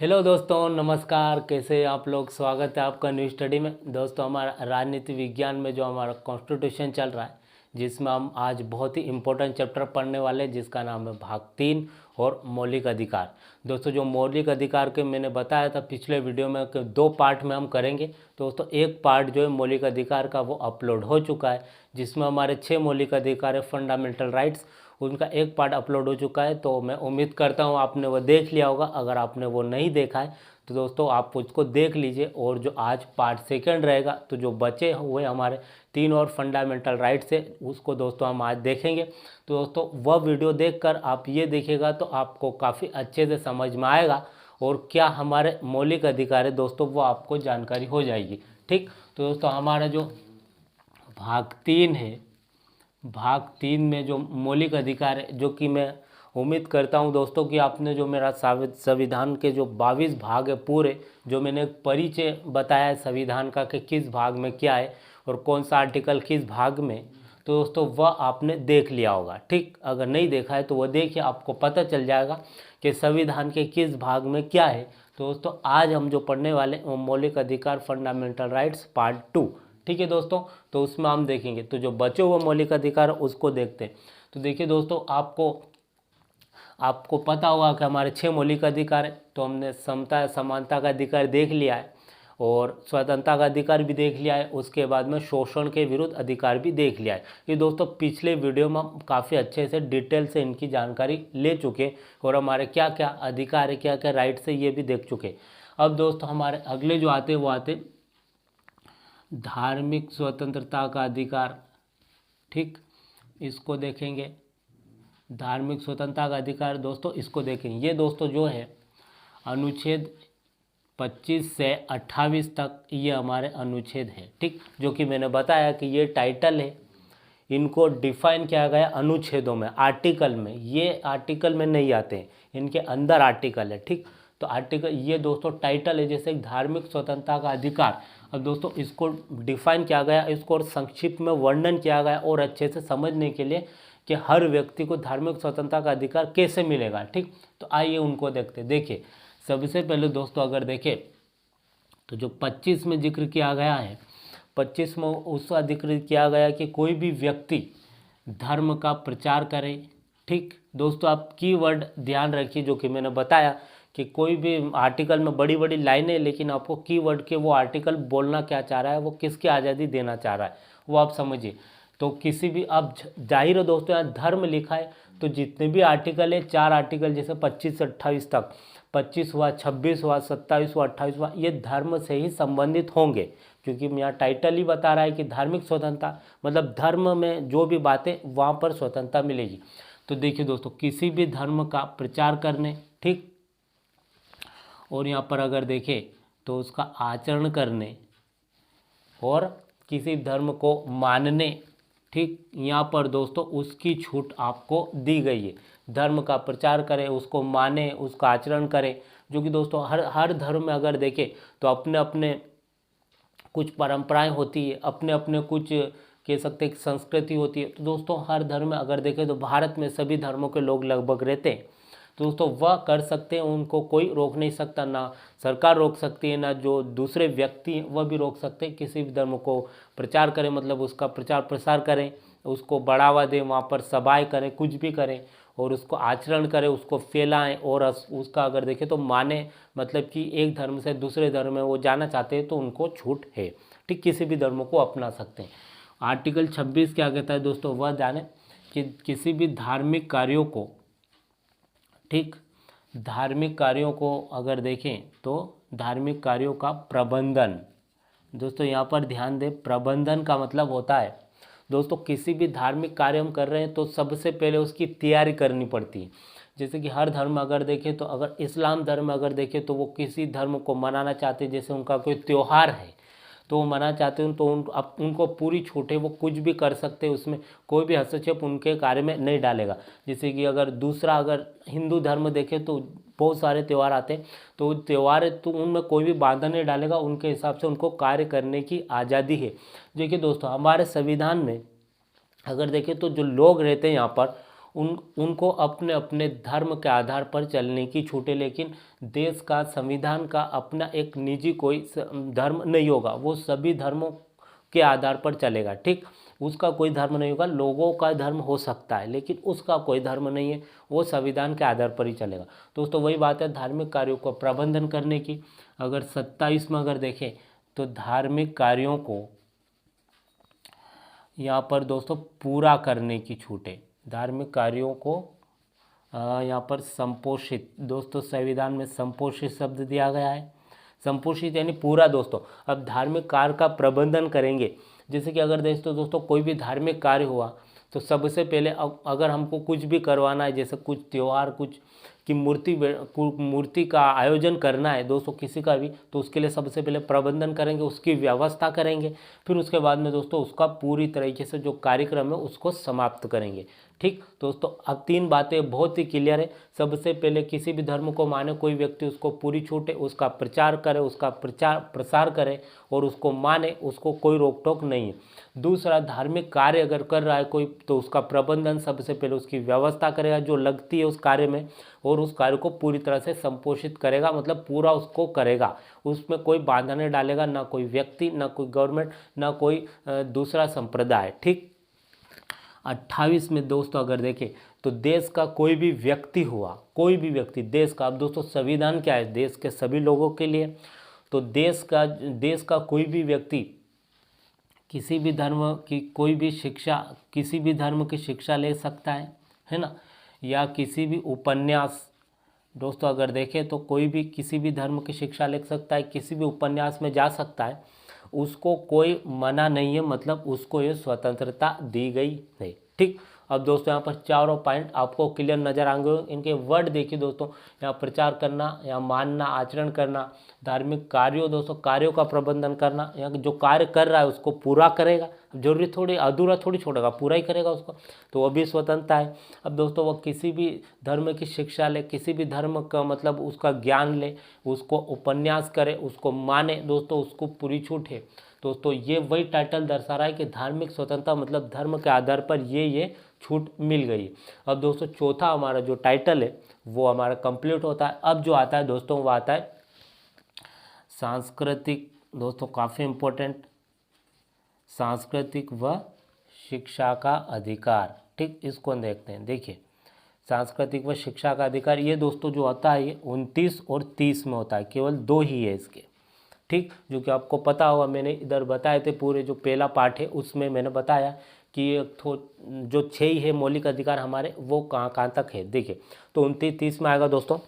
Hello दोस्तों, नमस्कार। कैसे आप लोग? स्वागत है आपका न्यू स्टडी में। दोस्तों, हमारा राजनीति विज्ञान में जो हमारा कॉन्स्टिट्यूशन चल रहा है, जिसमें हम आज बहुत ही इम्पोर्टेंट चैप्टर पढ़ने वाले हैं, जिसका नाम है भाग 3 और मौलिक अधिकार। दोस्तों, जो मौलिक अधिकार के मैंने बताया था पिछले वीडियो में कि 2 पार्ट में हम करेंगे। दोस्तों, एक पार्ट जो है मौलिक अधिकार का वो अपलोड हो चुका है, जिसमें हमारे 6 मौलिक अधिकार है, फंडामेंटल राइट्स। उनका एक पार्ट अपलोड हो चुका है, तो मैं उम्मीद करता हूँ आपने वो देख लिया होगा। अगर आपने वो नहीं देखा है तो दोस्तों आप उसको देख लीजिए। और जो आज पार्ट 2 रहेगा, तो जो बचे हुए हमारे 3 और फंडामेंटल राइट्स है, उसको दोस्तों हम आज देखेंगे। तो दोस्तों, वह वीडियो देखकर आप ये देखिएगा तो आपको काफ़ी अच्छे से समझ में आएगा, और क्या हमारे मौलिक अधिकार है दोस्तों वो आपको जानकारी हो जाएगी। ठीक, तो दोस्तों हमारा जो भाग 3 है, भाग 3 में जो मौलिक अधिकार है, जो कि मैं उम्मीद करता हूं दोस्तों कि आपने जो मेरा संविधान के जो 22 भाग है पूरे, जो मैंने एक परिचय बताया है संविधान का कि किस भाग में क्या है और कौन सा आर्टिकल किस भाग में, तो दोस्तों वह आपने देख लिया होगा। ठीक, अगर नहीं देखा है तो वह देखिए, आपको पता चल जाएगा कि संविधान के किस भाग में क्या है। तो दोस्तों आज हम जो पढ़ने वाले वो मौलिक अधिकार फंडामेंटल राइट्स पार्ट 2। ठीक है दोस्तों, तो उसमें हम देखेंगे। तो जो बचे हुए मौलिक अधिकार उसको देखते हैं। तो देखिए दोस्तों, आपको पता होगा कि हमारे 6 मौलिक अधिकार है। तो हमने समता समानता का अधिकार देख लिया है, और स्वतंत्रता का अधिकार भी देख लिया है। उसके बाद में शोषण के विरुद्ध अधिकार भी देख लिया है। ये दोस्तों पिछले वीडियो में हम काफ़ी अच्छे से डिटेल से इनकी जानकारी ले चुके, और हमारे क्या क्या अधिकार है, क्या क्या राइट्स है, ये भी देख चुके। अब दोस्तों हमारे अगले जो आते वो आते धार्मिक स्वतंत्रता का अधिकार। ठीक, इसको देखेंगे। धार्मिक स्वतंत्रता का अधिकार दोस्तों इसको देखेंगे। ये दोस्तों जो है अनुच्छेद 25 से 28 तक ये हमारे अनुच्छेद है। ठीक, जो कि मैंने बताया कि ये टाइटल है, इनको डिफाइन किया गया अनुच्छेदों में, आर्टिकल में। ये आर्टिकल में नहीं आते हैं, इनके अंदर आर्टिकल है। ठीक, तो आर्टिकल ये दोस्तों टाइटल है, जैसे धार्मिक स्वतंत्रता का अधिकार। अब दोस्तों इसको डिफाइन किया गया, इसको और संक्षिप्त में वर्णन किया गया, और अच्छे से समझने के लिए कि हर व्यक्ति को धार्मिक स्वतंत्रता का अधिकार कैसे मिलेगा। ठीक, तो आइए उनको देखते। देखिए, सबसे पहले दोस्तों अगर देखें तो जो 25 में जिक्र किया गया है, 25 में उसका जिक्र किया गया कि कोई भी व्यक्ति धर्म का प्रचार करे। ठीक दोस्तों, आप कीवर्ड ध्यान रखिए, जो कि मैंने बताया कि कोई भी आर्टिकल में बड़ी बड़ी लाइनें, लेकिन आपको कीवर्ड के वो आर्टिकल बोलना क्या चाह रहा है, वो किसकी आज़ादी देना चाह रहा है, वो आप समझिए। तो किसी भी, अब जाहिर है दोस्तों यहाँ धर्म लिखा है, तो जितने भी आर्टिकल है, 4 आर्टिकल जैसे 25 से 28 तक, 25 हुआ, 26 हुआ, 27 हुआ, 28 हुआ, ये धर्म से ही संबंधित होंगे, क्योंकि यहाँ टाइटल ही बता रहा है कि धार्मिक स्वतंत्रता, मतलब धर्म में जो भी बातें वहाँ पर स्वतंत्रता मिलेगी। तो देखिए दोस्तों, किसी भी धर्म का प्रचार करने, ठीक, और यहाँ पर अगर देखें तो उसका आचरण करने और किसी धर्म को मानने। ठीक, यहाँ पर दोस्तों उसकी छूट आपको दी गई है। धर्म का प्रचार करें, उसको माने, उसका आचरण करें, जो कि दोस्तों हर धर्म में अगर देखें तो अपने अपने कुछ परंपराएं होती है, अपने अपने कुछ कह सकते हैं संस्कृति होती है। तो दोस्तों हर धर्म में अगर देखें तो भारत में सभी धर्मों के लोग लगभग रहते हैं। तो दोस्तों वह कर सकते हैं, उनको कोई रोक नहीं सकता, ना सरकार रोक सकती है, ना जो दूसरे व्यक्ति हैं वह भी रोक सकते हैं। किसी भी धर्म को प्रचार करें, मतलब उसका प्रचार प्रसार करें, उसको बढ़ावा दें, वहाँ पर सभाएँ करें, कुछ भी करें, और उसको आचरण करें, उसको फैलाएं, और उसका अगर देखें तो माने, मतलब कि एक धर्म से दूसरे धर्म में वो जाना चाहते हैं तो उनको छूट है। ठीक, किसी भी धर्म को अपना सकते हैं। आर्टिकल 26 क्या कहता है दोस्तों, वह जाने कि किसी भी धार्मिक कार्यों को, ठीक, धार्मिक कार्यों को अगर देखें तो धार्मिक कार्यों का प्रबंधन। दोस्तों यहाँ पर ध्यान दें, प्रबंधन का मतलब होता है दोस्तों, किसी भी धार्मिक कार्य हम कर रहे हैं तो सबसे पहले उसकी तैयारी करनी पड़ती है। जैसे कि हर धर्म अगर देखें तो, अगर इस्लाम धर्म अगर देखें तो वो किसी धर्म को मनाना चाहते हैं, जैसे उनका कोई त्यौहार है तो वो मना चाहते हैं, तो उनको पूरी छूट है, वो कुछ भी कर सकते हैं, उसमें कोई भी हस्तक्षेप उनके कार्य में नहीं डालेगा। जैसे कि अगर दूसरा, अगर हिंदू धर्म देखें तो बहुत सारे त्यौहार आते हैं, तो त्यौहार है तो उनमें कोई भी बाधा नहीं डालेगा, उनके हिसाब से उनको कार्य करने की आज़ादी है। देखिए दोस्तों, हमारे संविधान में अगर देखें तो जो लोग रहते हैं यहाँ पर, उनको अपने अपने धर्म के आधार पर चलने की छूट है, लेकिन देश का संविधान का अपना एक निजी कोई धर्म नहीं होगा, वो सभी धर्मों के आधार पर चलेगा। ठीक, उसका कोई धर्म नहीं होगा, लोगों का धर्म हो सकता है लेकिन उसका कोई धर्म नहीं है, वो संविधान के आधार पर ही चलेगा। दोस्तों वही बात है धार्मिक कार्यों को प्रबंधन करने की। अगर 27 में अगर देखें तो धार्मिक कार्यों को यहाँ पर दोस्तों पूरा करने की छूट है। धार्मिक कार्यों को यहाँ पर संपोषित, दोस्तों संविधान में संपोषित शब्द दिया गया है। संपोषित यानी पूरा। दोस्तों अब धार्मिक कार्य का प्रबंधन करेंगे, जैसे कि अगर दोस्तों कोई भी धार्मिक कार्य हुआ तो सबसे पहले अगर हमको कुछ भी करवाना है, जैसे कुछ त्यौहार, कुछ की मूर्ति का आयोजन करना है दोस्तों किसी का भी, तो उसके लिए सबसे पहले प्रबंधन करेंगे, उसकी व्यवस्था करेंगे, फिर उसके बाद में दोस्तों उसका पूरी तरीके से जो कार्यक्रम है उसको समाप्त करेंगे। ठीक दोस्तों, अब 3 बातें बहुत ही क्लियर है। सबसे पहले किसी भी धर्म को माने कोई व्यक्ति, उसको पूरी छूट है, उसका प्रचार करे, उसका प्रसार करे और उसको माने, उसको कोई रोक टोक नहीं है। दूसरा, धार्मिक कार्य अगर कर रहा है कोई तो उसका प्रबंधन, सबसे पहले उसकी व्यवस्था करेगा जो लगती है उस कार्य में, और उस कार्य को पूरी तरह से संपोषित करेगा, मतलब पूरा उसको करेगा, उसमें कोई बाधा नहीं डालेगा, ना कोई व्यक्ति, ना कोई गवर्नमेंट, ना कोई दूसरा संप्रदाय। ठीक, 28 में दोस्तों अगर देखें तो देश का कोई भी व्यक्ति हुआ, कोई भी व्यक्ति देश का, अब दोस्तों संविधान क्या है, देश के सभी लोगों के लिए, तो देश का कोई भी व्यक्ति किसी भी धर्म की कोई भी शिक्षा, किसी भी धर्म की शिक्षा ले सकता है ना, या किसी भी उपन्यास, दोस्तों अगर देखें तो कोई भी किसी भी धर्म की शिक्षा ले सकता है, किसी भी उपन्यास में जा सकता है, उसको कोई मना नहीं है, मतलब उसको ये स्वतंत्रता दी गई है। ठीक, अब दोस्तों यहाँ पर चारों पॉइंट आपको क्लियर नजर आएंगे। इनके वर्ड देखिए दोस्तों, यहाँ प्रचार करना, यहाँ मानना, आचरण करना, धार्मिक कार्यों, दोस्तों कार्यों का प्रबंधन करना, यहाँ जो कार्य कर रहा है उसको पूरा करेगा, जरूरी थोड़ी अधूरा थोड़ी छोड़ेगा, पूरा ही करेगा उसको, तो वो भी स्वतंत्रता है। अब दोस्तों वो किसी भी धर्म की शिक्षा ले, किसी भी धर्म का मतलब उसका ज्ञान ले, उसको उपन्यास करे, उसको माने, दोस्तों उसको पूरी छूट है। दोस्तों ये वही टाइटल दर्शा रहा है कि धार्मिक स्वतंत्रता मतलब धर्म के आधार पर ये छूट मिल गई। अब दोस्तों चौथा हमारा जो टाइटल है वो हमारा कंप्लीट होता है। अब जो आता है दोस्तों वो आता है सांस्कृतिक, दोस्तों काफ़ी इम्पोर्टेंट, सांस्कृतिक व शिक्षा का अधिकार। ठीक, इसको देखते हैं। देखिए सांस्कृतिक व शिक्षा का अधिकार, ये दोस्तों जो होता है ये 29 और 30 में होता है, केवल 2 ही है इसके। ठीक, जो कि आपको पता होगा, मैंने इधर बताए थे, पूरे जो पहला पार्ट है उसमें मैंने बताया कि जो 6 ही है मौलिक अधिकार हमारे, वो कहाँ तक है। देखिए तो 29-30 में आएगा दोस्तों।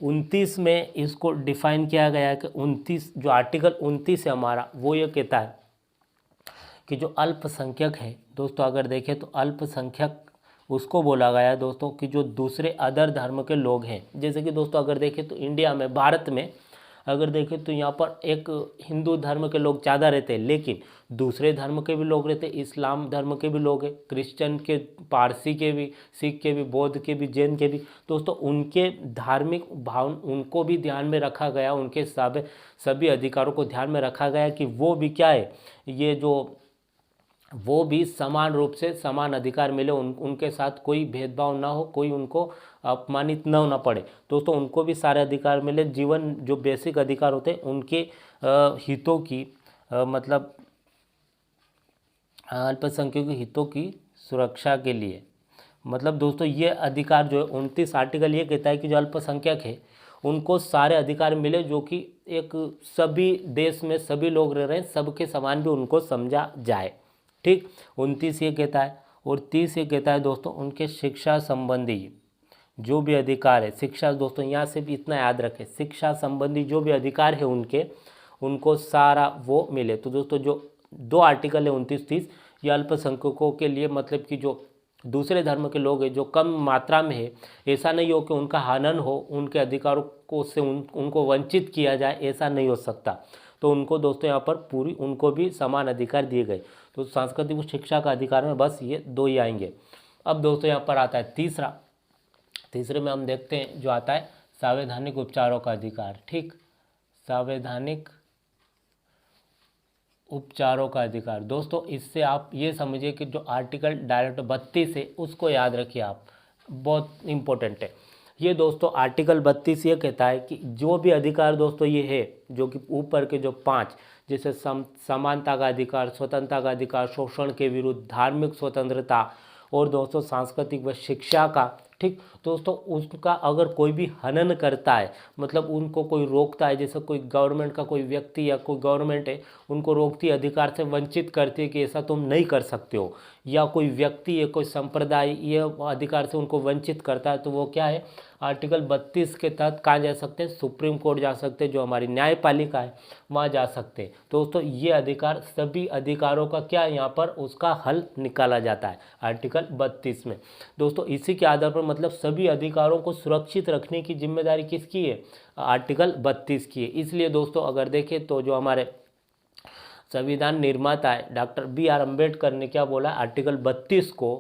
29 में इसको डिफाइन किया गया है कि 29 जो आर्टिकल 29 है हमारा, वो ये कहता है कि जो अल्पसंख्यक है दोस्तों, अगर देखें तो अल्पसंख्यक उसको बोला गया है दोस्तों कि जो दूसरे अदर धर्म के लोग हैं। जैसे कि दोस्तों अगर देखें तो इंडिया में, भारत में अगर देखें तो यहाँ पर एक हिंदू धर्म के लोग ज़्यादा रहते हैं, लेकिन दूसरे धर्म के भी लोग रहते हैं, इस्लाम धर्म के भी लोग हैं, क्रिश्चियन के, पारसी के भी, सिख के भी, बौद्ध के भी, जैन के भी। दोस्तों उनके धार्मिक भाव उनको भी ध्यान में रखा गया, उनके सभी अधिकारों को ध्यान में रखा गया कि वो भी क्या है, ये जो वो भी समान रूप से समान अधिकार मिले, उनके साथ कोई भेदभाव ना हो, कोई उनको अपमानित न होना पड़े। दोस्तों उनको भी सारे अधिकार मिले, जीवन जो बेसिक अधिकार होते हैं उनके हितों की मतलब अल्पसंख्यकों के हितों की सुरक्षा के लिए, मतलब दोस्तों ये अधिकार जो है 29 आर्टिकल ये कहता है कि जो अल्पसंख्यक है उनको सारे अधिकार मिले, जो कि एक सभी देश में सभी लोग रह रहे हैं, सबके समान भी उनको समझा जाए। ठीक, 29 ये कहता है, और 30 ये कहता है दोस्तों उनके शिक्षा संबंधी जो भी अधिकार है, शिक्षा, दोस्तों यहाँ से भी इतना याद रखें, शिक्षा संबंधी जो भी अधिकार है उनके, उनको सारा वो मिले। तो दोस्तों जो 2 आर्टिकल है 29-30, ये अल्पसंख्यकों के लिए, मतलब कि जो दूसरे धर्म के लोग हैं जो कम मात्रा में है, ऐसा नहीं हो कि उनका हनन हो, उनके अधिकारों को से उनको वंचित किया जाए, ऐसा नहीं हो सकता। तो उनको दोस्तों यहाँ पर पूरी उनको भी समान अधिकार दिए गए। तो सांस्कृतिक व शिक्षा का अधिकार में बस ये 2 ही आएंगे। अब दोस्तों यहाँ पर आता है तीसरे में हम देखते हैं जो आता है संवैधानिक उपचारों का अधिकार। ठीक, संवैधानिक उपचारों का अधिकार। दोस्तों इससे आप ये समझिए कि जो आर्टिकल डायरेक्ट 32 है उसको याद रखिए आप, बहुत इंपॉर्टेंट है ये दोस्तों। आर्टिकल 32 ये कहता है कि जो भी अधिकार दोस्तों ये है, जो कि ऊपर के जो 5 जैसे समानता का अधिकार, स्वतंत्रता का अधिकार, शोषण के विरुद्ध, धार्मिक स्वतंत्रता और दोस्तों सांस्कृतिक व शिक्षा का, ठीक दोस्तों, उसका अगर कोई भी हनन करता है, मतलब उनको कोई रोकता है, जैसे कोई गवर्नमेंट का कोई व्यक्ति या कोई गवर्नमेंट है उनको रोकती है, अधिकार से वंचित करती है कि ऐसा तुम नहीं कर सकते हो, या कोई व्यक्ति या कोई संप्रदाय ये अधिकार से उनको वंचित करता है, तो वो क्या है, आर्टिकल 32 के तहत कहाँ जा सकते हैं, सुप्रीम कोर्ट जा सकते हैं, जो हमारी न्यायपालिका है वहाँ जा सकते हैं। दोस्तों ये अधिकार, सभी अधिकारों का क्या है यहाँ पर उसका हल निकाला जाता है आर्टिकल 32 में। दोस्तों इसी के आधार पर मतलब सभी अधिकारों को सुरक्षित रखने की जिम्मेदारी किसकी है, आर्टिकल 32 की है। इसलिए दोस्तों अगर देखें तो जो हमारे संविधान निर्माता है डॉक्टर B.R. अम्बेडकर ने क्या बोला, आर्टिकल 32 को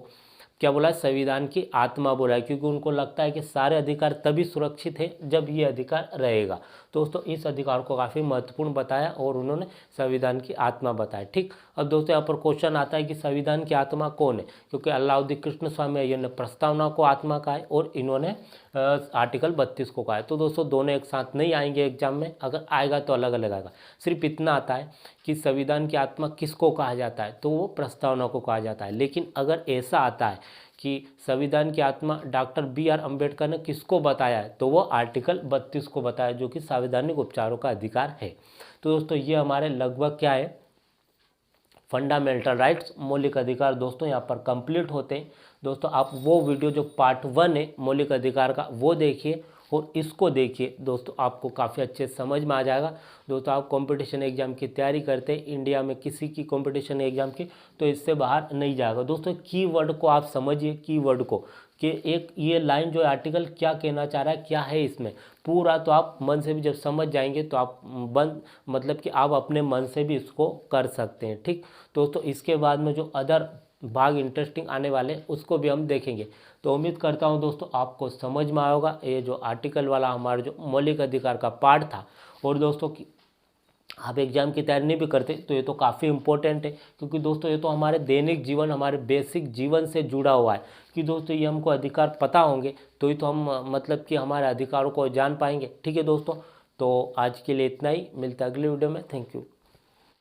क्या बोला, संविधान की आत्मा बोला है, क्योंकि उनको लगता है कि सारे अधिकार तभी सुरक्षित है जब ये अधिकार रहेगा। दोस्तों इस अधिकार को काफ़ी महत्वपूर्ण बताया और उन्होंने संविधान की आत्मा बताया। ठीक, अब दोस्तों यहाँ पर क्वेश्चन आता है कि संविधान की आत्मा कौन है, क्योंकि अलाउद्दीन कृष्ण स्वामी अय्यर ने प्रस्तावना को आत्मा कहा है और इन्होंने आर्टिकल 32 को कहा है। तो दोस्तों दोनों एक साथ नहीं आएंगे एग्जाम में, अगर आएगा तो अलग अलग आएगा। सिर्फ इतना आता है कि संविधान की आत्मा किसको कहा जाता है, तो वो प्रस्तावना को कहा जाता है। लेकिन अगर ऐसा आता है कि संविधान की आत्मा डॉक्टर B.R. अम्बेडकर ने किसको बताया है, तो वो आर्टिकल 32 को बताया, जो कि संवैधानिक उपचारों का अधिकार है। तो दोस्तों ये हमारे लगभग क्या है, फंडामेंटल राइट्स, मौलिक अधिकार दोस्तों यहाँ पर कंप्लीट होते हैं। दोस्तों आप वो वीडियो जो पार्ट 1 है मौलिक अधिकार का वो देखिए और इसको देखिए दोस्तों, आपको काफ़ी अच्छे समझ में आ जाएगा। दोस्तों आप कंपटीशन एग्जाम की तैयारी करते हैं, इंडिया में किसी की कंपटीशन एग्जाम की, तो इससे बाहर नहीं जाएगा। दोस्तों कीवर्ड को आप समझिए, कीवर्ड को कि एक ये लाइन जो आर्टिकल क्या कहना चाह रहा है, क्या है इसमें पूरा, तो आप मन से भी जब समझ जाएंगे तो आप मतलब कि आप अपने मन से भी इसको कर सकते हैं। ठीक दोस्तों, इसके बाद में जो अदर भाग इंटरेस्टिंग आने वाले उसको भी हम देखेंगे। तो उम्मीद करता हूं दोस्तों आपको समझ में आएगा ये जो आर्टिकल वाला हमारा जो मौलिक अधिकार का पार्ट था। और दोस्तों की आप एग्जाम की तैयारी नहीं भी करते तो ये तो काफ़ी इंपॉर्टेंट है, क्योंकि दोस्तों ये तो हमारे दैनिक जीवन, हमारे बेसिक जीवन से जुड़ा हुआ है कि दोस्तों ये हमको अधिकार पता होंगे तो ही तो हम मतलब कि हमारे अधिकारों को जान पाएंगे। ठीक है दोस्तों, तो आज के लिए इतना ही, मिलता है अगले वीडियो में। Thank you.